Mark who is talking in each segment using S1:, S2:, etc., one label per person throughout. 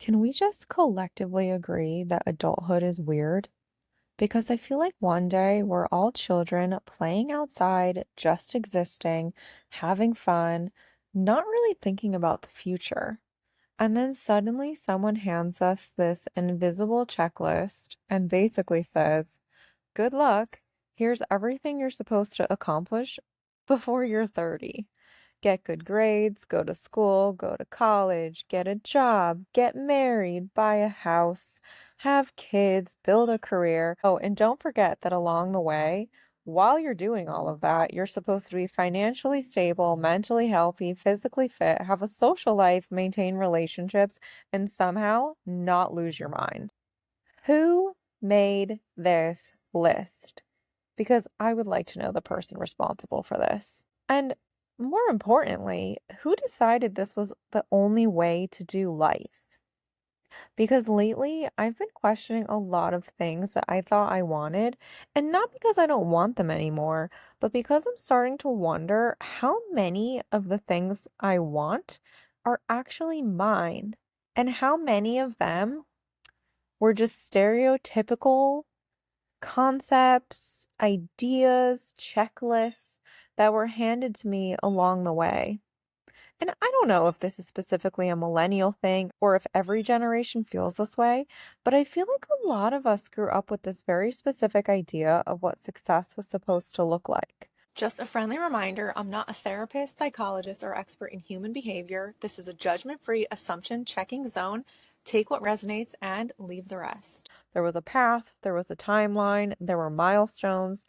S1: Can we just collectively agree that adulthood is weird? Because I feel like one day we're all children playing outside, just existing, having fun, not really thinking about the future. And then suddenly someone hands us this invisible checklist and basically says, good luck. Here's everything you're supposed to accomplish before you're 30. Get good grades, go to school, go to college, get a job, get married, buy a house, have kids, build a career. Oh, and don't forget that along the way, while you're doing all of that, you're supposed to be financially stable, mentally healthy, physically fit, have a social life, maintain relationships, and somehow not lose your mind. Who made this list? Because I would like to know the person responsible for this. And more importantly, who decided this was the only way to do life? Because lately I've been questioning a lot of things that I thought I wanted, and not because I don't want them anymore, but because I'm starting to wonder how many of the things I want are actually mine, and how many of them were just stereotypical concepts, ideas, checklists that were handed to me along the way. And I don't know if this is specifically a millennial thing or if every generation feels this way, but I feel like a lot of us grew up with this very specific idea of what success was supposed to look like.
S2: Just a friendly reminder, I'm not a therapist, psychologist, or expert in human behavior. This is a judgment-free assumption checking zone. Take what resonates and leave the rest.
S1: There was a path, there was a timeline, there were milestones,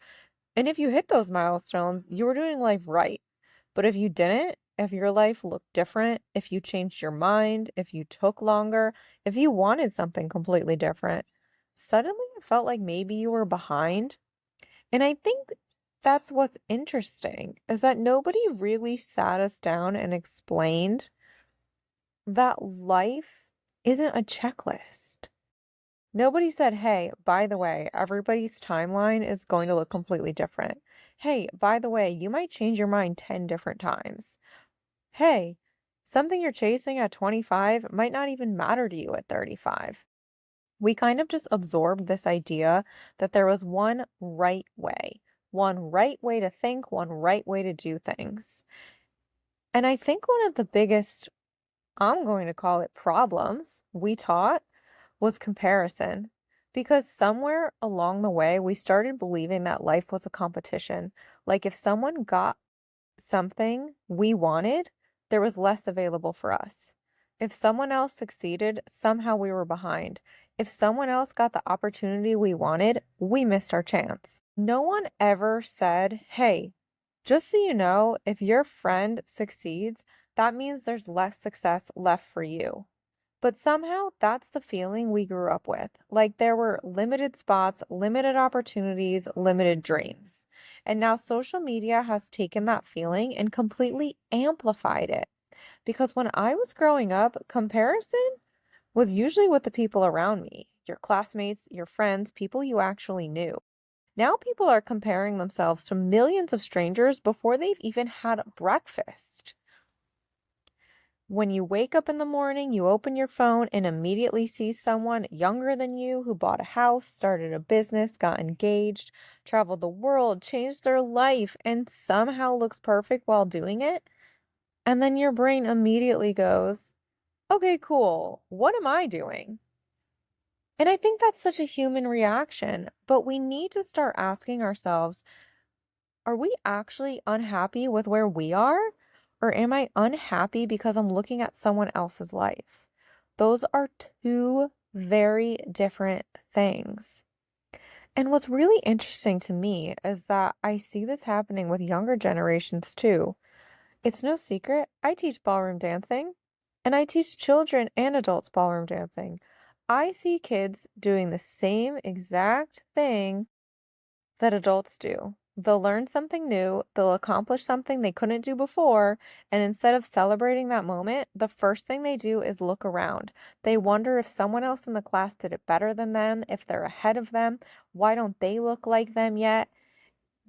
S1: and if you hit those milestones, you were doing life right. But if you didn't, if your life looked different, if you changed your mind, if you took longer, if you wanted something completely different, suddenly it felt like maybe you were behind. And I think that's what's interesting is that nobody really sat us down and explained that life isn't a checklist. Nobody said, hey, by the way, everybody's timeline is going to look completely different. Hey, by the way, you might change your mind 10 different times. Hey, something you're chasing at 25 might not even matter to you at 35. We kind of just absorbed this idea that there was one right way to think, one right way to do things. And I think one of the biggest, I'm going to call it problems we taught was comparison. Because somewhere along the way, we started believing that life was a competition. Like if someone got something we wanted, there was less available for us. If someone else succeeded, somehow we were behind. If someone else got the opportunity we wanted, we missed our chance. No one ever said, hey, just so you know, if your friend succeeds, that means there's less success left for you. But somehow that's the feeling we grew up with. Like there were limited spots, limited opportunities, limited dreams. And now social media has taken that feeling and completely amplified it. Because when I was growing up, comparison was usually with the people around me, your classmates, your friends, people you actually knew. Now people are comparing themselves to millions of strangers before they've even had breakfast. When you wake up in the morning, you open your phone and immediately see someone younger than you who bought a house, started a business, got engaged, traveled the world, changed their life, and somehow looks perfect while doing it. And then your brain immediately goes, okay, cool. What am I doing? And I think that's such a human reaction, but we need to start asking ourselves, are we actually unhappy with where we are? Or am I unhappy because I'm looking at someone else's life? Those are two very different things. And what's really interesting to me is that I see this happening with younger generations too. It's no secret, I teach ballroom dancing, and I teach children and adults ballroom dancing. I see kids doing the same exact thing that adults do. They'll learn something new, they'll accomplish something they couldn't do before, and instead of celebrating that moment, the first thing they do is look around. They wonder if someone else in the class did it better than them, if they're ahead of them, why don't they look like them yet?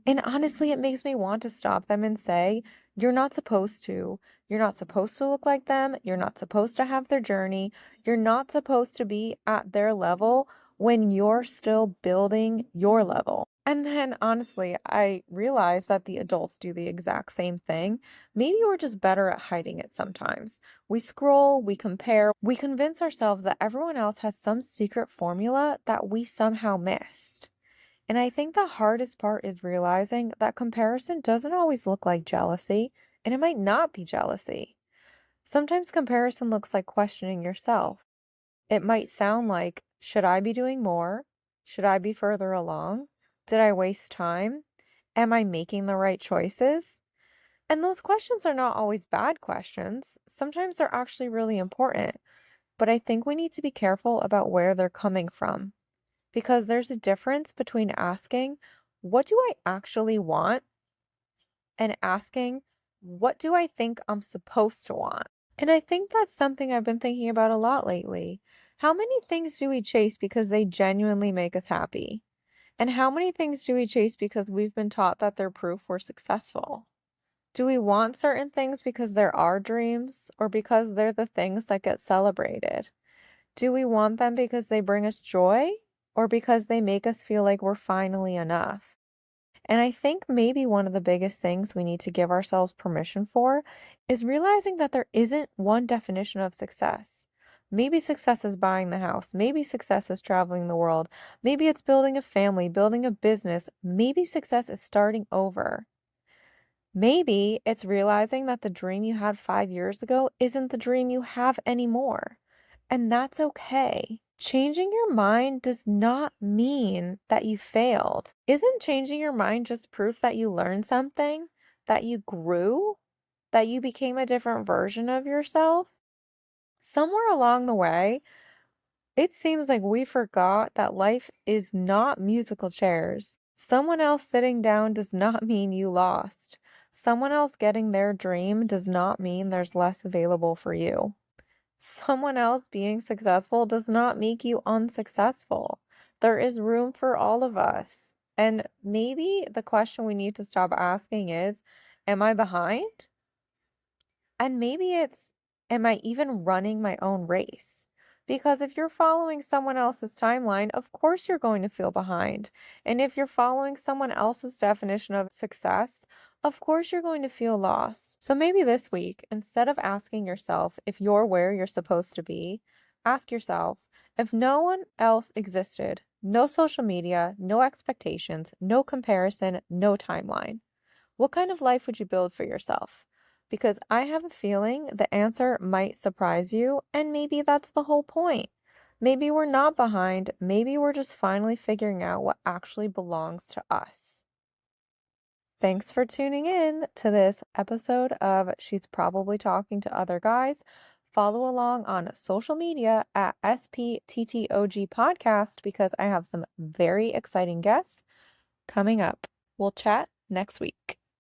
S1: And honestly, it makes me want to stop them and say, you're not supposed to. You're not supposed to look like them. You're not supposed to have their journey. You're not supposed to be at their level when you're still building your level. And then honestly, I realize that the adults do the exact same thing. Maybe we're just better at hiding it sometimes. We scroll, we compare, we convince ourselves that everyone else has some secret formula that we somehow missed. And I think the hardest part is realizing that comparison doesn't always look like jealousy, and it might not be jealousy. Sometimes comparison looks like questioning yourself. It might sound like, should I be doing more? Should I be further along? Did I waste time? Am I making the right choices? And those questions are not always bad questions. Sometimes they're actually really important. But I think we need to be careful about where they're coming from, because there's a difference between asking, what do I actually want? And asking, what do I think I'm supposed to want? And I think that's something I've been thinking about a lot lately. How many things do we chase because they genuinely make us happy? And how many things do we chase because we've been taught that they're proof we're successful? Do we want certain things because they're our dreams or because they're the things that get celebrated? Do we want them because they bring us joy or because they make us feel like we're finally enough? And I think maybe one of the biggest things we need to give ourselves permission for is realizing that there isn't one definition of success. Maybe success is buying the house. Maybe success is traveling the world. Maybe it's building a family, building a business. Maybe success is starting over. Maybe it's realizing that the dream you had 5 years ago isn't the dream you have anymore. And that's okay. Changing your mind does not mean that you failed. Isn't changing your mind just proof that you learned something, that you grew, that you became a different version of yourself? Somewhere along the way, it seems like we forgot that life is not musical chairs. Someone else sitting down does not mean you lost. Someone else getting their dream does not mean there's less available for you. Someone else being successful does not make you unsuccessful. There is room for all of us. And maybe the question we need to stop asking is, am I behind? And maybe it's, am I even running my own race? Because if you're following someone else's timeline, of course you're going to feel behind. And if you're following someone else's definition of success, of course you're going to feel lost. So maybe this week, instead of asking yourself if you're where you're supposed to be, ask yourself, if no one else existed, no social media, no expectations, no comparison, no timeline, what kind of life would you build for yourself? Because I have a feeling the answer might surprise you, and maybe that's the whole point. Maybe we're not behind, maybe we're just finally figuring out what actually belongs to us. Thanks for tuning in to this episode of She's Probably Talking to Other Guys. Follow along on social media at SPTTOG Podcast because I have some very exciting guests coming up. We'll chat next week.